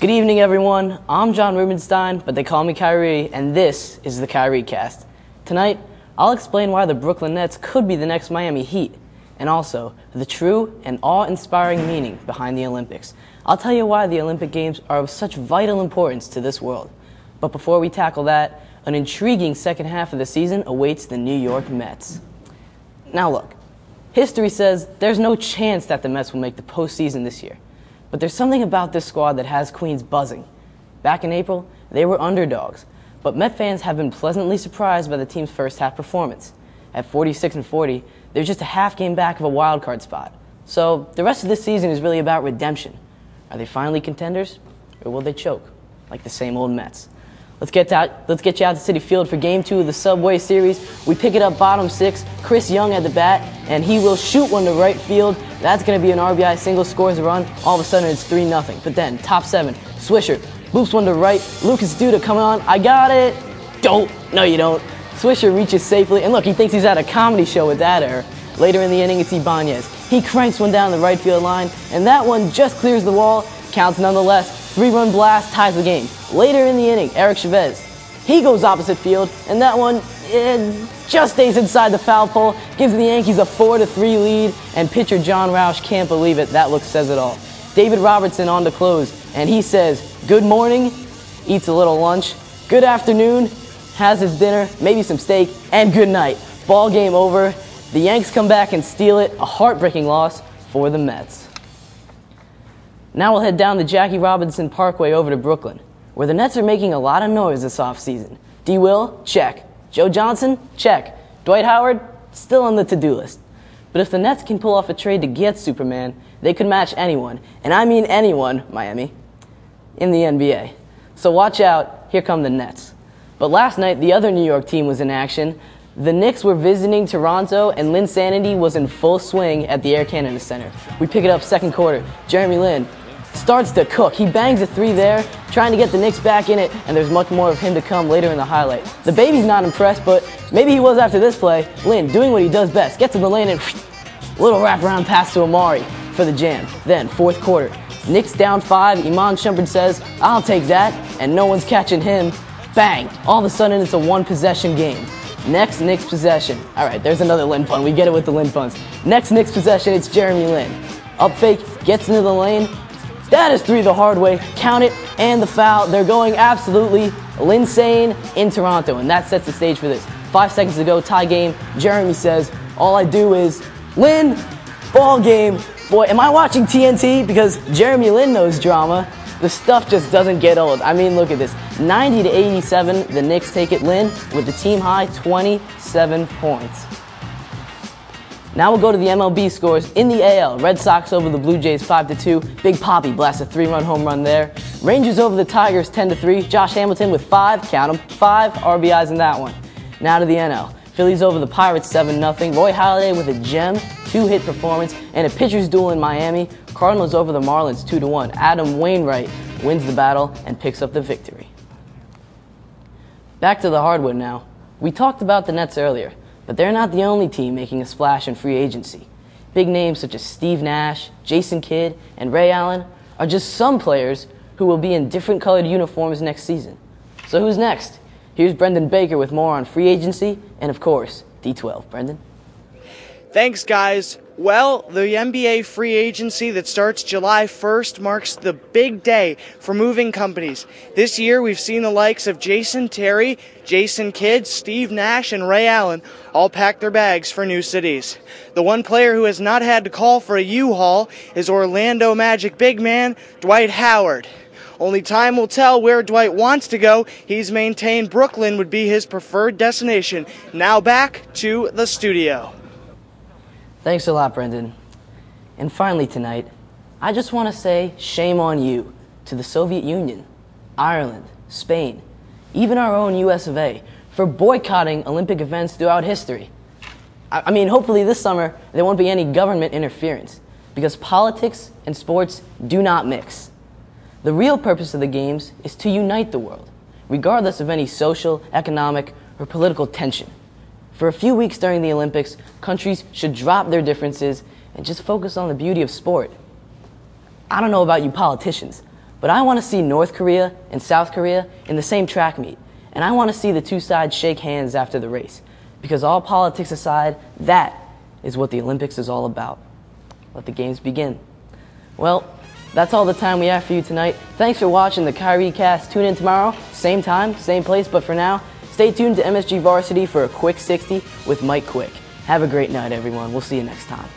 Good evening, everyone. I'm Jon Rubenstein, but they call me Kyrie, and this is the Kyrie Cast. Tonight, I'll explain why the Brooklyn Nets could be the next Miami Heat, and also the true and awe-inspiring meaning behind the Olympics. I'll tell you why the Olympic Games are of such vital importance to this world. But before we tackle that, an intriguing second half of the season awaits the New York Mets. Now look, history says there's no chance that the Mets will make the postseason this year. But there's something about this squad that has Queens buzzing. Back in April, they were underdogs, but Met fans have been pleasantly surprised by the team's first half performance. At 46-40, they're just a half game back of a wild card spot. So the rest of this season is really about redemption. Are they finally contenders, or will they choke, like the same old Mets? Let's get you out to Citi Field for Game 2 of the Subway Series. We pick it up bottom six, Chris Young at the bat, and he will shoot one to right field. That's going to be an RBI single, scores a run. All of a sudden, it's 3-0. But then, top seven, Swisher loops one to right. Lucas Duda coming on. I got it. Don't. No, you don't. Swisher reaches safely. And look, he thinks he's at a comedy show with that error. Later in the inning, it's Ibanez. He cranks one down the right field line, and that one just clears the wall. Counts nonetheless. 3-run blast ties the game. Later in the inning, Eric Chavez. He goes opposite field, and that one just stays inside the foul pole, gives the Yankees a 4-3 lead, and pitcher John Roush can't believe it. That look says it all. David Robertson on to close, and he says, good morning, eats a little lunch, good afternoon, has his dinner, maybe some steak, and good night. Ball game over. The Yanks come back and steal it, a heartbreaking loss for the Mets. Now we'll head down the Jackie Robinson Parkway over to Brooklyn, where the Nets are making a lot of noise this offseason. D. Will? Check. Joe Johnson? Check. Dwight Howard? Still on the to-do list. But if the Nets can pull off a trade to get Superman, they could match anyone, and I mean anyone, Miami, in the NBA. So watch out, here come the Nets. But last night, the other New York team was in action. The Knicks were visiting Toronto, and Lin Sanity was in full swing at the Air Canada Center. We pick it up second quarter. Jeremy Lin starts to cook. He bangs a three there, trying to get the Knicks back in it, and there's much more of him to come later in the highlight. The baby's not impressed, but maybe he was after this play. Lin doing what he does best, gets in the lane and little wraparound pass to Amari for the jam. Then, fourth quarter, Knicks down 5, Iman Shumpert says, I'll take that, and no one's catching him. Bang! All of a sudden, it's a one-possession game. Next Knicks possession. All right, there's another Lin pun. We get it with the Lin puns. Next Knicks possession, it's Jeremy Lin. Up fake, gets into the lane. That is three the hard way. Count it, and the foul. They're going absolutely Linsane in Toronto, and that sets the stage for this. 5 seconds to go, tie game. Jeremy says, all I do is Lin, ball game. Boy, am I watching TNT? Because Jeremy Lin knows drama. The stuff just doesn't get old. I mean, look at this. 90-87, the Knicks take it. Lin with the team high 27 points. Now we'll go to the MLB scores in the AL. Red Sox over the Blue Jays 5-2. Big Papi blasts a 3-run home run there. Rangers over the Tigers 10-3. Josh Hamilton with 5, count 'em, 5 RBIs in that one. Now to the NL. Phillies over the Pirates 7-0. Roy Halladay with a gem, 2-hit performance, and a pitcher's duel in Miami. Cardinals over the Marlins 2-1. Adam Wainwright wins the battle and picks up the victory. Back to the hardwood now. We talked about the Nets earlier, but they're not the only team making a splash in free agency. Big names such as Steve Nash, Jason Kidd, and Ray Allen are just some players who will be in different colored uniforms next season. So who's next? Here's Brendan Baker with more on free agency and, of course, D12. Brendan? Thanks, guys. Well, the NBA free agency that starts July 1st marks the big day for moving companies. This year, we've seen the likes of Jason Terry, Jason Kidd, Steve Nash, and Ray Allen all pack their bags for new cities. The one player who has not had to call for a U-Haul is Orlando Magic big man Dwight Howard. Only time will tell where Dwight wants to go. He's maintained Brooklyn would be his preferred destination. Now back to the studio. Thanks a lot, Brendan. And finally tonight, I just want to say shame on you to the Soviet Union, Ireland, Spain, even our own US of A, for boycotting Olympic events throughout history. I mean, hopefully this summer there won't be any government interference, because politics and sports do not mix. The real purpose of the games is to unite the world, regardless of any social, economic, or political tension. For a few weeks during the Olympics, countries should drop their differences and just focus on the beauty of sport. I don't know about you politicians, But I want to see North Korea and South Korea in the same track meet. And I want to see the two sides shake hands after the race. Because all politics aside, that is what the Olympics is all about. Let the games begin. Well, that's all the time we have for you tonight. Thanks for watching the Kyrie Cast. Tune in tomorrow, same time, same place, but for now, stay tuned to MSG Varsity for a quick 60 with Mike Quick. Have a great night, everyone. We'll see you next time.